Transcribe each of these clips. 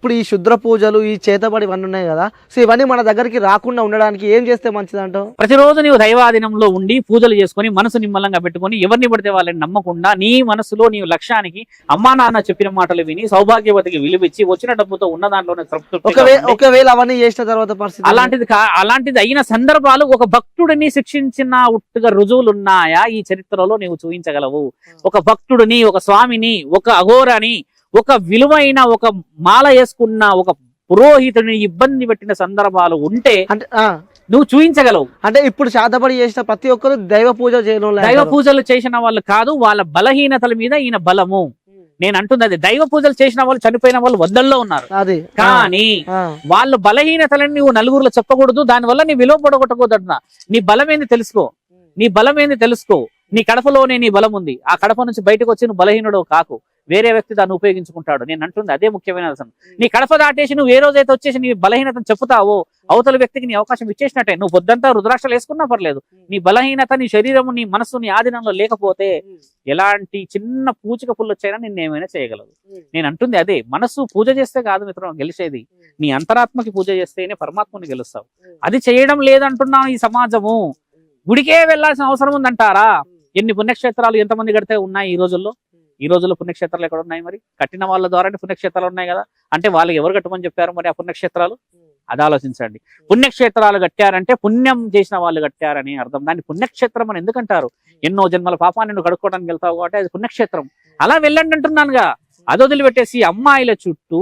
ఇప్పుడు ఈ శుద్ర పూజలు ఈ చేతబడి ఇవన్నీ ఉన్నాయి కదా, సో ఇవన్నీ మన దగ్గరికి రాకుండా ఉండడానికి ఏం చేస్తే మంచిదంటావు? ప్రతిరోజు నీవు దైవాధీనంలో ఉండి పూజలు చేసుకొని మనసు నిమ్మలంగా పెట్టుకొని ఎవరిని పడితే వాళ్ళని నమ్మకుండా నీ మనసులో నీవు లక్ష్యానికి అమ్మా నాన్న చెప్పిన మాటలు విని సౌభాగ్యవతికి విలువిచ్చి వచ్చిన డబ్బుతో ఉన్న దాంట్లోనే ఒకవేళ అవన్నీ చేసిన తర్వాత పరిస్థితి అలాంటిది అయిన సందర్భాలు ఒక భక్తుడిని శిక్షించిన ఉట్టుగా రుజువులు ఉన్నాయా ఈ చరిత్రలో నీవు చూపించగలవు? ఒక భక్తుడిని, ఒక స్వామిని, ఒక అఘోరాని, ఒక విలువైన ఒక మాల వేసుకున్న ఒక పురోహితుడిని ఇబ్బంది పెట్టిన సందర్భాలు ఉంటే అంటే నువ్వు చూపించగలవు. అంటే ఇప్పుడు శాతపడి చేసిన ప్రతి ఒక్కరు దైవ పూజ చేయడం, దైవ పూజలు చేసిన వాళ్ళు కాదు, వాళ్ళ బలహీనతల మీద ఈయన బలము. నేను అంటుంది అది, దైవ పూజలు చేసిన వాళ్ళు చనిపోయిన వాళ్ళు వద్దల్లో ఉన్నారు, కానీ వాళ్ళ బలహీనతలని నువ్వు నలుగురులో చెప్పకూడదు. దానివల్ల నీ విలువ పడగొట్టకూడదు. నీ బలం ఏంది తెలుసుకో, నీ బలం ఏంది తెలుసుకో. నీ కడపలోనే నీ బలం ఉంది. ఆ కడప నుంచి బయటకు వచ్చి నువ్వు బలహీనుడు కాకు, వేరే వ్యక్తి దాన్ని ఉపయోగించుకుంటాడు. నేను అంటుంది అదే ముఖ్యమైన అవసరం. నీ కడప దాటేసి నువ్వు ఏ రోజైతే వచ్చేసి నీ బలహీనతను చెప్తావో అవతల వ్యక్తికి నీ అవకాశం ఇచ్చేసినట్టే. నువ్వు పొద్దంతా రుద్రాక్షలు వేసుకున్నా పర్లేదు, నీ బలహీనత నీ శరీరము నీ మనస్సు నీ ఆధీనంలో లేకపోతే ఎలాంటి చిన్న పూచిక పుల్లు వచ్చైనా నిన్ను ఏమైనా చేయగలదు. నేను అంటుంది అదే, మనస్సు పూజ చేస్తే కాదు మిత్రం గెలిచేది, నీ అంతరాత్మకి పూజ చేస్తేనే పరమాత్మని గెలుస్తావు. అది చేయడం లేదంటున్నాను ఈ సమాజము. గుడికే వెళ్లాల్సిన అవసరం ఉందంటారా? ఎన్ని పుణ్యక్షేత్రాలు ఎంతమంది కడితే ఉన్నాయి ఈ రోజుల్లో? ఈ రోజుల్లో పుణ్యక్షేత్రాలు ఎక్కడ ఉన్నాయి? మరి కట్టిన వాళ్ళ ద్వారానే పుణ్యక్షేత్రాలు ఉన్నాయి కదా. అంటే వాళ్ళు ఎవరు కట్టమని చెప్పారు మరి ఆ పుణ్యక్షేత్రాలు? అది ఆలోచించండి. పుణ్యక్షేత్రాలు కట్టారంటే పుణ్యం చేసిన వాళ్ళు కట్టారని అర్థం. దాన్ని పుణ్యక్షేత్రం అని ఎందుకంటారు? ఎన్నో జన్మల పాపాన్ని నువ్వు కడుక్కోవడానికి వెళ్తావు కాబట్టి అది పుణ్యక్షేత్రం. అలా వెళ్ళండి అంటున్నానుగా. అది వదిలిపెట్టేసి అమ్మాయిల చుట్టూ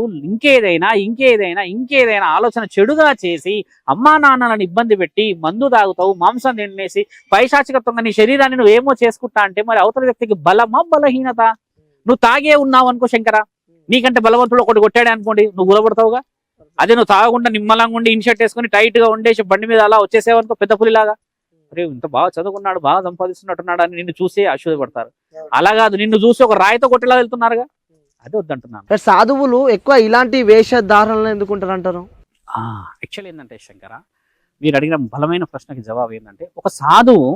ఇంకేదైనా ఆలోచన చెడుగా చేసి అమ్మా నాన్నలను ఇబ్బంది పెట్టి మందు తాగుతావు, మాంసం తినేసి పైశాచికత్వంగా నీ శరీరాన్ని నువ్వు ఏమో చేసుకుంటా అంటే మరి అవతల వ్యక్తికి బలమా బలహీనత? నువ్వు తాగే ఉన్నావు అనుకో శంకర, నీకంటే బలవంతుడు ఒకటి కొట్టాడే అనుకోండి, నువ్వు గులపడతావుగా. అదే నువ్వు తాగకుండా నిమ్మలంగా ఉండి ఇన్షర్ట్ వేసుకుని టైట్ గా ఉండేసి బండి మీద అలా వచ్చేసేవనుకో పెద్ద పులిలాగా, అరే ఇంత బాగా చదువుకున్నాడు, బాగా సంపాదిస్తున్నట్టున్నాడు అని నిన్ను చూసి ఆశ్చర్యపడతారు. అలా కాదు, నిన్ను చూసి ఒక రాయితో కొట్టేలా వెళ్తున్నారుగా. అదే వద్దంటున్నాను. సాధువులు ఎక్కువ ఇలాంటి వేషధారణలు ఎందుకుంటారు అంటారు? యాక్చువల్లీ ఏంటంటే శంకర, మీరు అడిగిన బలమైన ప్రశ్నకి జవాబు ఏంటంటే, ఒక సాధువు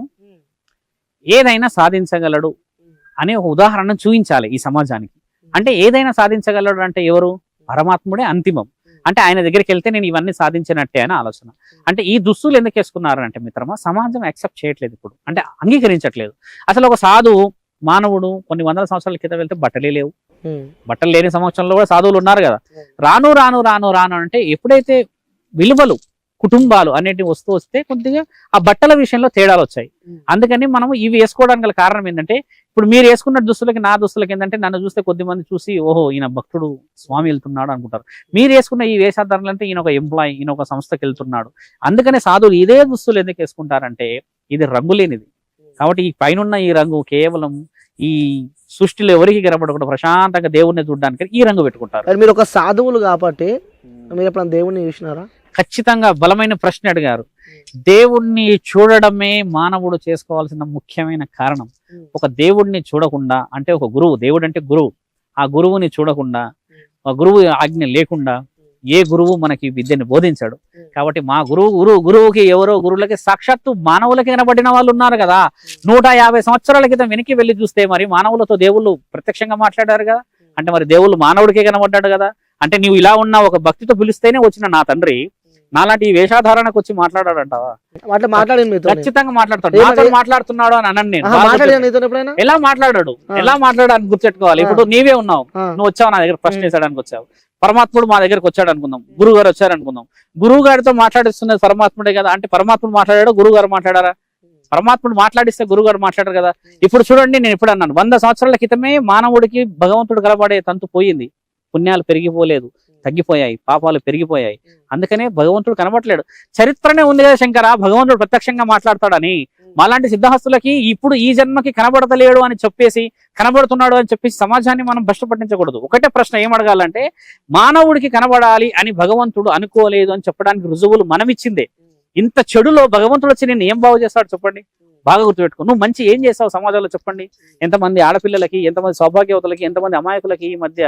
ఏదైనా సాధించగలడు అనే ఒక ఉదాహరణ చూపించాలి ఈ సమాజానికి. అంటే ఏదైనా సాధించగలడు అంటే ఎవరు? పరమాత్ముడే అంతిమం. అంటే ఆయన దగ్గరికి వెళ్తే నేను ఇవన్నీ సాధించినట్టే అని ఆలోచన. అంటే ఈ దుస్తులు ఎందుకు వేసుకున్నారు అంటే మిత్రమా, సమాజం యాక్సెప్ట్ చేయట్లేదు ఇప్పుడు, అంటే అంగీకరించట్లేదు. అసలు ఒక సాధువు మానవుడు కొన్ని వందల సంవత్సరాల క్రితం వెళ్తే బట్టలే లేవు, బట్టలు లేని సంవత్సరంలో కూడా సాధువులు ఉన్నారు కదా. రాను రాను రాను రాను అంటే ఎప్పుడైతే విలువలు కుటుంబాలు అనేటివి వస్తే కొద్దిగా ఆ బట్టల విషయంలో తేడాలు వచ్చాయి. అందుకని మనం ఇవి వేసుకోవడానికి గల కారణం ఏంటంటే, ఇప్పుడు మీరు వేసుకున్న దుస్తులకి నా దుస్తులకి ఏంటంటే, నన్ను చూస్తే కొద్దిమంది చూసి ఓహో ఈయన భక్తుడు స్వామి వెళ్తున్నాడు అనుకుంటారు. మీరు వేసుకున్న ఈ వేషధారణలు అంటే ఈయన ఒక ఎంప్లాయీ, ఈయన ఒక సంస్థకి వెళ్తున్నాడు. అందుకనే సాధువులు ఇదే దుస్తులు ఎందుకు వేసుకుంటారంటే ఇది రంగు లేనిది కాబట్టి. ఈ పైన ఈ రంగు కేవలం ఈ సృష్టిలో ఎవరికి కనబడకుండా ప్రశాంతంగా దేవుణ్ణి చూడడానికి ఈ రంగు పెట్టుకుంటారు. మీరు ఒక సాధువులు కాబట్టి మీరు ఎప్పుడైనా దేవుణ్ణి చూసినారా? ఖచ్చితంగా బలమైన ప్రశ్న అడిగారు. దేవుణ్ణి చూడడమే మానవుడు చేసుకోవాల్సిన ముఖ్యమైన కారణం. ఒక దేవుడిని చూడకుండా, అంటే ఒక గురువు, దేవుడు అంటే గురువు, ఆ గురువుని చూడకుండా, ఆ గురువు ఆజ్ఞ లేకుండా ఏ గురువు మనకి విద్యని బోధించాడు. కాబట్టి మా గురువుకి ఎవరో గురువులకి సాక్షాత్తు మానవులకి కనబడిన వాళ్ళు ఉన్నారు కదా. 150 సంవత్సరాల క్రితం వెనక్కి వెళ్ళి చూస్తే మరి మానవులతో దేవుళ్ళు ప్రత్యక్షంగా మాట్లాడారు కదా. అంటే మరి దేవుళ్ళు మానవుడికే కనబడ్డాడు కదా. అంటే నీవు ఇలా ఉన్న ఒక భక్తితో పిలిస్తేనే వచ్చిన నా తండ్రి నాలాంటి ఈ వేషాధారణకు వచ్చి మాట్లాడాడంటావా? ఖచ్చితంగా మాట్లాడతాడు. నాతో మాట్లాడుతున్నాడు అని అనండి నేను. ఎలా మాట్లాడాడు అని గుర్తెట్టుకోవాలి. ఇప్పుడు నీవే ఉన్నావు, నువ్వు వచ్చావు నా దగ్గర ప్రశ్న వేసడానికి వచ్చావు. పరమాత్ముడు మా దగ్గరకు వచ్చాడు అనుకుందాం, గురువు గారు వచ్చారు అనుకుందాం. గురువు గారితో మాట్లాడిస్తున్నది పరమాత్ముడే కదా. అంటే పరమాత్ముడు మాట్లాడాడు, గురువు గారు మాట్లాడారా? పరమాత్ముడు మాట్లాడిస్తే గురువు గారు మాట్లాడారు కదా. ఇప్పుడు చూడండి, నేను ఎప్పుడు అన్నాను, 100 సంవత్సరాల క్రితమే మానవుడికి భగవంతుడు కలబడే తంతు పోయింది. పుణ్యాలు పెరిగిపోలేదు, తగ్గిపోయాయి, పాపాలు పెరిగిపోయాయి. అందుకనే భగవంతుడు కనబడలేడు. చరిత్రనే ఉంది కదా శంకర, భగవంతుడు ప్రత్యక్షంగా మాట్లాడతాడని. మాలాంటి సిద్ధహస్తులకి ఇప్పుడు ఈ జన్మకి కనబడతలేడు అని చెప్పేసి, కనబడుతున్నాడు అని చెప్పేసి సమాజాన్ని మనం భ్రష్టు పట్టించకూడదు. ఒకటే ప్రశ్న ఏం అడగాలంటే, మానవుడికి కనబడాలి అని భగవంతుడు అనుకోలేదు అని చెప్పడానికి రుజువులు మనం ఇచ్చిందే. ఇంత చెడులో భగవంతుడు వచ్చి నేను ఏం బాగు చేస్తాడు చెప్పండి? బాగా గుర్తుపెట్టుకో. నువ్వు మంచి ఏం చేస్తావు సమాజంలో చెప్పండి? ఎంతమంది ఆడపిల్లలకి, ఎంతమంది సౌభాగ్యవతులకి, ఎంతమంది అమాయకులకి ఈ మధ్య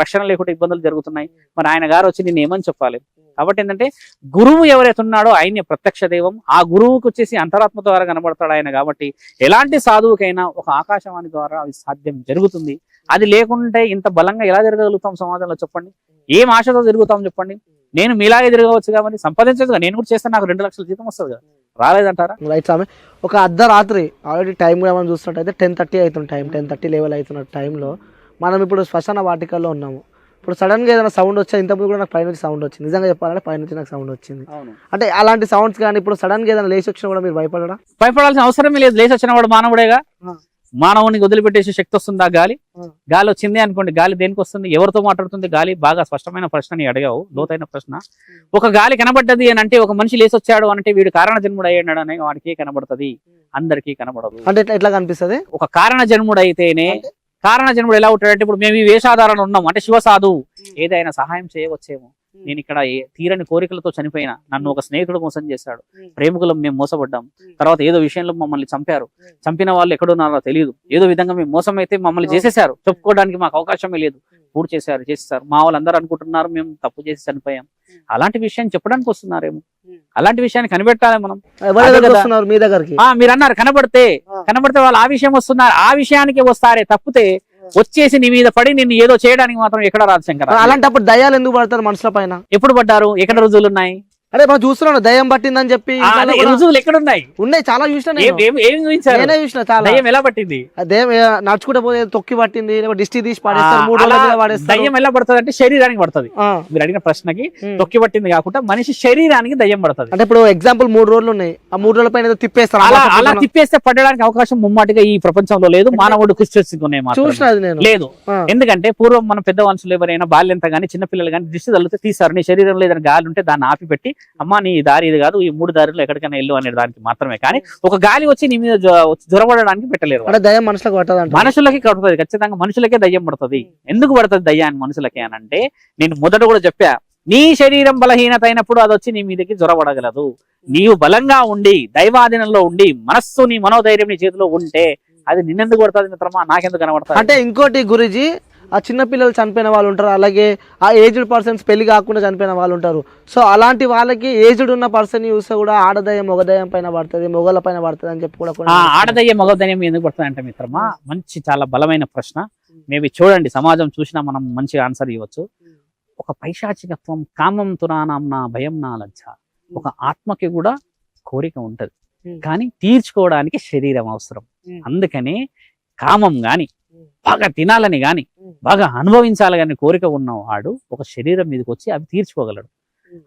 రక్షణ లేకుండా ఇబ్బందులు జరుగుతున్నాయి. మరి ఆయన గారు వచ్చి నేను ఏమని చెప్పాలి? కాబట్టి ఏంటంటే, గురువు ఎవరైతే ఉన్నాడో ఆయనే ప్రత్యక్ష దైవం. ఆ గురువుకి వచ్చేసి అంతరాత్మ ద్వారా కనబడతాడు ఆయన. కాబట్టి ఎలాంటి సాధువుకైనా ఒక ఆకాశవాణి ద్వారా అది సాధ్యం జరుగుతుంది. అది లేకుంటే ఇంత బలంగా ఎలా జరగగలుగుతాం సమాజంలో చెప్పండి? ఏం ఆశతో తిరుగుతాం చెప్పండి? నేను మీలాగే తిరగవచ్చు కాబట్టి సంపాదించదు, నేను కూడా చేస్తాను, నాకు 2 లక్షల జీతం వస్తుంది కదా, రాలేదంటారా? రైట్ స్వామి. ఒక అర్ధరాత్రి ఆల్రెడీ టైం కూడా మనం చూస్తున్నట్టయితే 10:30 అవుతుంది టైం, 10:30 లెవెల్ అవుతున్న టైంలో మనం ఇప్పుడు శ్మశాన వాటికల్లో ఉన్నాము. ఇప్పుడు సడన్గా ఏదైనా సౌండ్ వచ్చా, ఇంతకుముందు కూడా నాకు పైనుంచి సౌండ్ వచ్చింది, నిజంగా చెప్పాలంటే పైనుంచి నాకు సౌండ్ వచ్చింది. అంటే అలాంటి సౌండ్స్ కానీ ఇప్పుడు సడన్గా ఏదైనా లేచి వచ్చినా కూడా మీరు భయపడరా? భయపడాల్సిన అవసరమే లేదు. లేచి వచ్చిన వాడు మానవుడేగా. మానవుని వదిలిపెట్టేసే శక్తి వస్తుందా? గాలి వచ్చింది అనుకోండి, గాలి దేనికి వస్తుంది, ఎవరితో మాట్లాడుతుంది గాలి? బాగా స్పష్టమైన ప్రశ్న నీ అడిగావు, లోతైన ప్రశ్న. ఒక గాలి కనబడ్డది అని అంటే, ఒక మనిషి లేచి వచ్చాడు అంటే వీడు కారణ జన్ముడు అయ్యాడు అనే వాడికి కనబడుతుంది, అందరికీ కనబడదు. అంటే ఎట్లా కనిపిస్తుంది? ఒక కారణ జన్ముడు అయితేనే. కారణ జన్ముడు ఎలా ఉంటాడంటే, ఇప్పుడు మేము ఈ వేషాధారణ ఉన్నాం అంటే శివసాధువు, ఏదైనా సహాయం చేయవచ్చేమో. నేను ఇక్కడ తీరని కోరికలతో చనిపోయినా, నన్ను ఒక స్నేహితుడు మోసం చేశాడు, ప్రేమికులం మేము మోసపడ్డాం, తర్వాత ఏదో విషయంలో మమ్మల్ని చంపారు, చంపిన వాళ్ళు ఎక్కడున్నారో తెలియదు, ఏదో విధంగా మేము మోసం అయితే మమ్మల్ని చేసేసారు, చెప్పుకోవడానికి మాకు అవకాశమే లేదు, పూర్తి చేసేసారు, మా వాళ్ళందరూ అనుకుంటున్నారు మేము తప్పు చేసి చనిపోయాం, అలాంటి విషయాన్ని చెప్పడానికి వస్తున్నారేమో, అలాంటి విషయాన్ని కనిపెట్టాలి మనం. మీ దగ్గరికి మీరు అన్నారు కనబడితే వాళ్ళు ఆ విషయం వస్తున్నారు, ఆ విషయానికి వస్తారే తప్పితే వచ్చేసి నీ మీద పడి నిన్ను ఏదో చేయడానికి మాత్రం ఎక్కడ రాదు శంకర్. అలాంటప్పుడు దయ్యాలు ఎందుకు పడతారు మనుషుల పైన? ఎప్పుడు పడ్డారు? ఎక్కడ రుజువులు ఉన్నాయి? అదే మనం చూస్తున్నాను దయ్యం పట్టిందని చెప్పి. రుజువులు ఎక్కడ ఉన్నాయి? చాలా చూసిన, దయ్యం ఎలా పట్టింది? దయ్యం నడుచుకుంటే పోతే తొక్కి పట్టింది, దిష్టి తీసి పడేస్తారు, 3 రోజులు పడేస్తారు. దయ్యం ఎలా పడుతుంది అంటే శరీరానికి పడుతుంది. మీరు అడిగిన ప్రశ్నకి తొక్కి పట్టింది కాకుండా మనిషి శరీరానికి దయ్యం పడుతుంది. అంటే ఇప్పుడు ఎగ్జాంపుల్ 3 రోజులు ఉన్నాయి, ఆ 3 రోజుల పైన తిప్పేస్తారు, అలా తిప్పేస్తే పడడానికి అవకాశం ముమ్మాటిగా ఈ ప్రపంచంలో లేదు. మానవుడు చూసినది లేదు. ఎందుకంటే పూర్వం మన పెద్ద మనుషులు ఎవరైనా బాల్యంత గానీ చిన్నపిల్లలు కానీ దిష్టి తగిలితే తీస్తారు. నీ శరీరంలో ఏదైనా గాలి ఉంటే దాన్ని ఆపి పెట్టి, అమ్మా నీ దారి ఇది కాదు, ఈ 3 దారిలో ఎక్కడికైనా వెళ్ళు అనే దానికి మాత్రమే, కానీ ఒక గాలి వచ్చి నీ మీద జ్వరపడడానికి పెట్టలేరు. దయ్యం మనుషులకు పడుతుంది? మనుషులకి పడుతుంది, ఖచ్చితంగా మనుషులకే దయ్యం పడుతుంది. ఎందుకు పడుతుంది దయ్యాన్ని మనుషులకి అని అంటే, నేను మొదట కూడా చెప్పా, నీ శరీరం బలహీనత అయినప్పుడు అది వచ్చి నీ మీదకి జ్వరపడగలదు. నీవు బలంగా ఉండి దైవాధీనంలో ఉండి మనస్సు నీ మనోధైర్యం నీ చేతిలో ఉంటే అది నిన్నెందుకు పడుతుంది మిత్రమా, నాకెందుకు కనబడుతుంది? అంటే ఇంకోటి గురుజీ, ఆ చిన్న పిల్లలు చనిపోయిన వాళ్ళు ఉంటారు, అలాగే ఆ ఏజ్డ్ పర్సన్స్ పెళ్లి కాకుండా చనిపోయిన వాళ్ళు ఉంటారు. సో అలాంటి వాళ్ళకి ఏజ్డ్ ఉన్న పర్సన్ చూస్తే కూడా ఆడదయ్యం మొగదయ్యం పైన పడుతుంది, మొగల పైన పడుతుంది అని చెప్పి కూడా. ఆడదయ్యం మొగదయ్యం ఎందుకు పడుతుంది అంటే మిత్రమా, మంచి చాలా బలమైన ప్రశ్న. మేబీ చూడండి, సమాజం చూసినా మనం మంచి ఆన్సర్ ఇవ్వచ్చు. ఒక పైశాచికత్వం, కామం తునానాంనా భయం నా లజ్జ. ఒక ఆత్మకి కూడా కోరిక ఉంటది, కానీ తీర్చుకోవడానికి శరీరం అవసరం. అందుకనే కామం గాని, బాగా తినాలని గాని, బాగా అనుభవించాలి కానీ కోరిక ఉన్నవాడు ఒక శరీరం మీదకి వచ్చి అవి తీర్చుకోగలడు.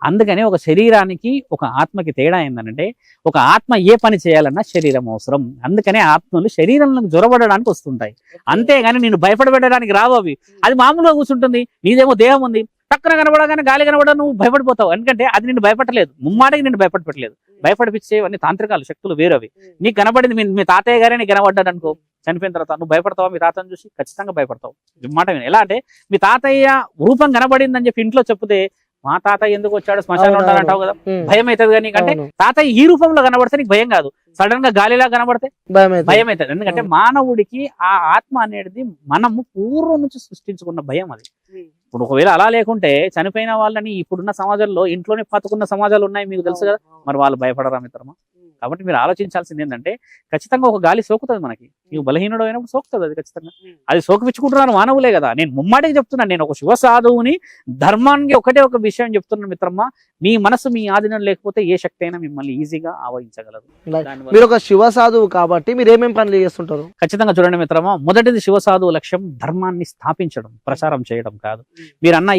అందుకని ఒక శరీరానికి ఒక ఆత్మకి తేడా ఏంటంటే, ఒక ఆత్మ ఏ పని చేయాలన్నా శరీరం అవసరం. అందుకనే ఆత్మలు శరీరంలో జ్వరపడడానికి వస్తుంటాయి, అంతేగాని నేను భయపడబెట్టడానికి రావు. అవి అది మామూలుగా కూర్చుంటుంది, నీదేమో దేహం ఉంది, టక్కున కనబడగానే గాలి కనబడ నువ్వు భయపడిపోతావు. ఎందుకంటే అది నిన్ను భయపడలేదు, ముమ్మాటికి నిన్ను భయపడలేదు. భయపడిపించేవన్నీ తాంత్రికాలు, శక్తులు వేరవి. నీకు కనబడింది మీ తాతయ్య గారే నీకు కనబడ్డాడు అనుకో, చనిపోయిన తర్వాత నువ్వు భయపడతావా? మీ తాతను చూసి ఖచ్చితంగా భయపడతావు. మాట ఎలా అంటే, మీ తాతయ్య రూపం కనబడిందని చెప్పి ఇంట్లో చెప్తే, మా తాతయ్య ఎందుకు వచ్చాడు శ్మశానం ఉంటాడంటావు కదా, భయం అవుతుంది. కానీ నీకంటే తాతయ్య ఈ రూపంలో కనబడితే నీకు భయం కాదు, సడన్ గా గాలిలా కనబడితే భయం అవుతుంది. ఎందుకంటే మానవుడికి ఆ ఆత్మ అనేది మనము పూర్వం నుంచి సృష్టించుకున్న భయం అది. ఇప్పుడు ఒకవేళ అలా లేకుంటే చనిపోయిన వాళ్ళని ఇప్పుడున్న సమాజంలో ఇంట్లోనే పాతుకున్న సమాజాలు ఉన్నాయి, మీకు తెలుసు కదా, మరి వాళ్ళు భయపడరా మిత్రమా? కాబట్టి మీరు ఆలోచించాల్సింది ఏంటంటే, ఖచ్చితంగా ఒక గాలి సోకుతుంది మనకి, నీవు బలహీనుడు అయినప్పుడు సోకుతుంది అది ఖచ్చితంగా. అది సోకిపించుకుంటున్నాను మానవులే కదా. నేను ముమ్మాటికి చెప్తున్నాను, నేను ఒక శివ సాధువుని, ధర్మానికి ఒకటే ఒక విషయం చెప్తున్నాను మిత్రమా, మీ మనసు మీ ఆధీనం లేకపోతే ఏ శక్తి అయినా మిమ్మల్ని ఈజీగా ఆవహించగలదు. మీరు ఒక శివ సాధువు కాబట్టి మీరు ఏమేమి పనులు చేస్తుంటారు? ఖచ్చితంగా చూడండి మిత్రమా, మొదటిది శివ సాధువు లక్ష్యం ధర్మాన్ని స్థాపించడం, ప్రచారం చేయడం కాదు. మీరన్న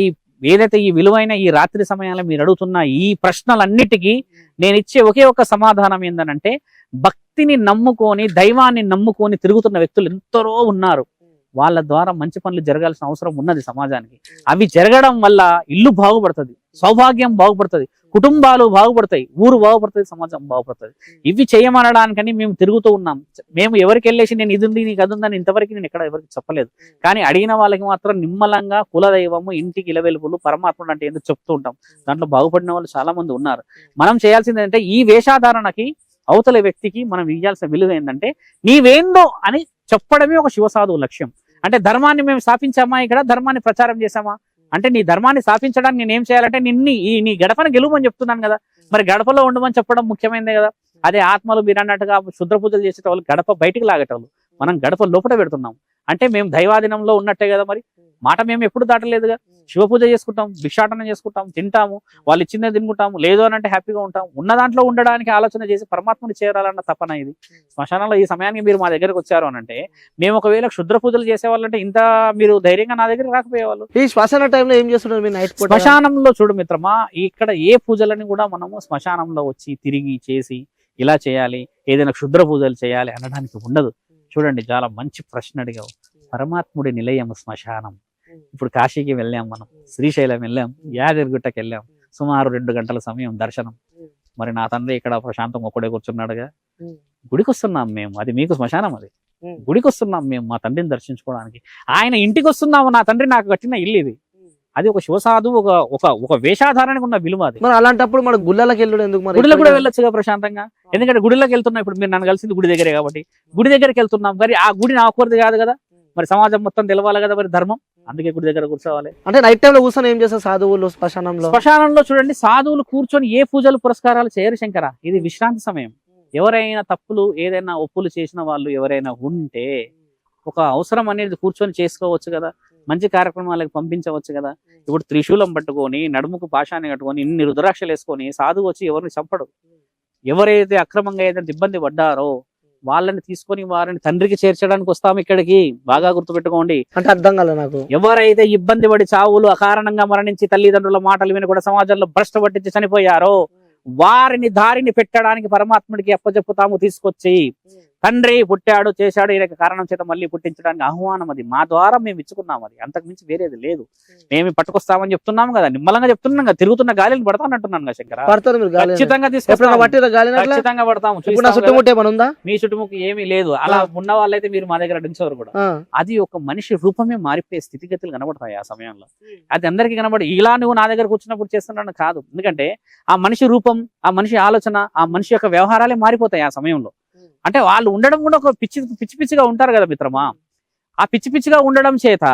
ఏదైతే ఈ విలువైన ఈ రాత్రి సమయంలో మీరు అడుగుతున్న ఈ ప్రశ్నలన్నిటికీ నేను ఇచ్చే ఒకే ఒక సమాధానం ఏంటంటే, భక్తిని నమ్ముకొని దైవాన్ని నమ్ముకొని తిరుగుతున్న వ్యక్తులు ఎంతరో ఉన్నారు. వాళ్ళ ద్వారా మంచి పనులు జరగాల్సిన అవసరం ఉన్నది సమాజానికి. అవి జరగడం వల్ల ఇల్లు బాగుపడుతుంది, సౌభాగ్యం బాగుపడుతుంది, కుటుంబాలు బాగుపడతాయి, ఊరు బాగుపడుతుంది, సమాజం బాగుపడుతుంది. ఇవి చేయమనడానికని మేము తిరుగుతూ ఉన్నాం. మేము ఎవరికి వెళ్ళేసి నేను ఇది ఉంది నీకు అది ఉందని ఇంతవరకు నేను ఎక్కడ ఎవరికి చెప్పలేదు. కానీ అడిగిన వాళ్ళకి మాత్రం నిమ్మలంగా కులదైవము, ఇంటికి ఇలవెలుపులు, పరమాత్ముడు అంటే ఎందుకు చెప్తూ ఉంటాం. దాంట్లో బాగుపడిన వాళ్ళు చాలా మంది ఉన్నారు. మనం చేయాల్సింది ఏంటంటే, ఈ వేషాధారణకి అవతల వ్యక్తికి మనం ఇవ్వాల్సిన విలువ ఏంటంటే, నీవేందో అని చెప్పడమే ఒక శివసాధువు లక్ష్యం. అంటే ధర్మాన్ని మేము స్థాపించామా, ఇక్కడ ధర్మాన్ని ప్రచారం చేశామా అంటే, నీ ధర్మాన్ని స్థాపించడానికి నేను ఏం చేయాలంటే, నీ గడపని గెలువని చెప్తున్నాను కదా, మరి గడపలో ఉండమని చెప్పడం ముఖ్యమైనదే కదా. అదే ఆత్మలు మీరు అన్నట్టుగా శుద్ర పూజలు చేసేటవాళ్ళు గడప బయటికి లాగేటవాళ్ళు, మనం గడప లోపల పెడుతున్నాం అంటే మేము దైవాధీనంలో ఉన్నట్టే కదా. మరి మాట మేము ఎప్పుడు దాటలేదుగా. శివ పూజ చేసుకుంటాం, భిక్షాటనం చేసుకుంటాం, తింటాము, వాళ్ళు ఇచ్చిందే తినుకుంటాము, లేదు అని అంటే హ్యాపీగా ఉంటాం. ఉన్న దాంట్లో ఉండడానికి ఆలోచన చేసి పరమాత్మని చేరాలన్న తపన ఇది. శ్మశానంలో ఈ సమయానికి మీరు మా దగ్గరకు వచ్చారు అని అంటే, మేము ఒకవేళ క్షుద్ర పూజలు చేసేవాళ్ళంటే ఇంత మీరు ధైర్యంగా నా దగ్గర రాకపోయేవాళ్ళు. ఈ శ్మశాన టైంలో ఏం చేస్తున్నారు మీరు నైట్ పూట? శ్మశానంలో చూడు మిత్రమా, ఇక్కడ ఏ పూజలని కూడా మనము శ్మశానంలో వచ్చి తిరిగి చేసి ఇలా చేయాలి, ఏదైనా క్షుద్ర పూజలు చేయాలి అనడానికి ఉండదు. చూడండి, చాలా మంచి ప్రశ్న అడిగావు. పరమాత్ముడి నిలయం శ్మశానం. ఇప్పుడు కాశీకి వెళ్ళాం, మనం శ్రీశైలం వెళ్ళాం, యాదగిరిగుట్టకి వెళ్ళాం, సుమారు 2 గంటల సమయం దర్శనం. మరి నా తండ్రి ఇక్కడ ప్రశాంతం ఒక్కడే కూర్చున్నాడుగా. గుడికి వస్తున్నాం మేము, అది మీకు శ్మశానం. అది గుడికి వస్తున్నాం మేము మా తండ్రిని దర్శించుకోవడానికి. ఆయన ఇంటికి వస్తున్నాము, నా తండ్రి నాకు కట్టిన ఇల్లు ఇది. అది ఒక శివసాధు, ఒక వేషాధారానికి ఉన్న విలువ అది. మరి అలాంటప్పుడు మన గుళ్ళకి వెళ్ళడం ఎందుకు? మరి గుడిలో కూడా వెళ్ళొచ్చుగా ప్రశాంతంగా. ఎందుకంటే గుడిలోకి వెళ్తున్నాం, ఇప్పుడు మీరు నన్ను కలిసింది గుడి దగ్గరే కాబట్టి గుడి దగ్గరికి వెళ్తున్నాం. మరి ఆ గుడి నా ఒక్కరిది కాదు కదా, మరి సమాజం మొత్తం తెలవాలి కదా మరి ధర్మం. అందుకే గుడి దగ్గర కూర్చోవాలి. అంటే నైట్ టైంలో కూర్చొని ఏం చేస్తారు సాధువులు శ్మశానంలో? శ్మశానంలో చూడండి, సాధువులు కూర్చొని ఏ పూజలు పురస్కారాలు చేయరు శంకర. ఇది విశ్రాంతి సమయం. ఎవరైనా తప్పులు ఏదైనా ఒప్పులు చేసిన వాళ్ళు ఎవరైనా ఉంటే ఒక అవసరం అనేది కూర్చొని చేసుకోవచ్చు కదా, మంచి కార్యక్రమాలకు పంపించవచ్చు కదా. ఇప్పుడు త్రిశూలం పట్టుకొని నడుముకు పాశాన్ని కట్టుకొని ఇన్ని రుద్రాక్షలు వేసుకొని సాధువు వచ్చి ఎవరిని చంపడు. ఎవరైతే అక్రమంగా ఏదైనా ఇబ్బంది పడ్డారో వాళ్ళని తీసుకొని వారిని తండ్రికి చేర్చడానికి వస్తాము ఇక్కడికి. బాగా గుర్తుపెట్టుకోండి. అంటే అర్థం కాలే నాకు. ఎవరైతే ఇబ్బంది పడి చావులు అకారణంగా మరణించి తల్లిదండ్రుల మాటలు విని కూడా సమాజంలో భ్రష్ట పట్టించి చనిపోయారో వారిని దారిని పెట్టడానికి పరమాత్ముడికి అప్పచెప్పుతాము తీసుకొచ్చి. తండ్రి పుట్టాడు చేశాడు ఈయన కారణం చేత మళ్ళీ పుట్టించడానికి ఆహ్వానం అది మా ద్వారా మేము ఇచ్చుకున్నాం. అది అంతకు మించి వేరేది లేదు. మేము పట్టుకొస్తామని చెప్తున్నాము కదా, నిమ్మలంగా చెప్తున్నాం కదా, తిరుగుతున్న గాలిని పడతానంటున్నాను కదా శంకర. ఖచ్చితంగా ఖచ్చితంగా పడతాము. మీ చుట్టుముక్కు ఏమీ లేదు, అలా ఉన్న వాళ్ళైతే మీరు మా దగ్గర దించవరు కూడా. అది ఒక మనిషి రూపమే మారిపోయే స్థితిగతులు కనబడతాయి ఆ సమయంలో. అది అందరికీ కనబడి ఇలా నువ్వు నా దగ్గర కూర్చున్నప్పుడు చేస్తున్నాను కాదు. ఎందుకంటే ఆ మనిషి రూపం, ఆ మనిషి ఆలోచన, ఆ మనిషి యొక్క వ్యవహారాలే మారిపోతాయి ఆ సమయంలో. అంటే వాళ్ళు ఉండడం కూడా ఒక పిచ్చిగా ఉంటారు కదా మిత్రమా. ఆ పిచ్చిగా ఉండడం చేత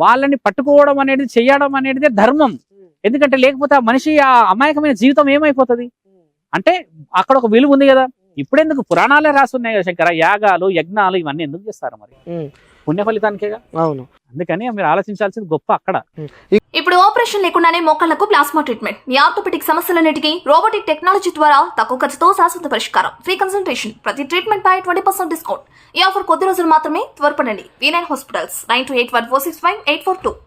వాళ్ళని పట్టుకోవడం అనేది, చెయ్యడం అనేది ధర్మం. ఎందుకంటే లేకపోతే ఆ మనిషి ఆ అమాయకమైన జీవితం ఏమైపోతుంది అంటే అక్కడ ఒక విలువ ఉంది కదా. ఇప్పుడెందుకు పురాణాలే రాస్తున్నాయి కదా శంకర, యాగాలు యజ్ఞాలు ఇవన్నీ ఎందుకు చేస్తారు మరి? పుణ్య ఫలితానికేగా. అవును, అందుకని మీరు ఆలోచించాల్సింది గొప్ప అక్కడ. ఇప్పుడు ఆపరేషన్ లేకుండానే మోకాళ్లకు ప్లాస్మా ట్రీట్మెంట్, మీ ఆర్థోపెటిక్ సమస్యలన్నిటికీ రోబోటిక్ టెక్నాలజీ ద్వారా తక్కువ ఖర్చుతో శాశ్వత పరిష్కారం, ఫ్రీ కన్సల్టేషన్, ప్రతి ట్రీట్మెంట్ పై 20% డిస్కౌంట్. ఈ ఆఫర్ కొద్ది రోజులు మాత్రమే, త్వరపడండి. V9 hospitals 9281465842.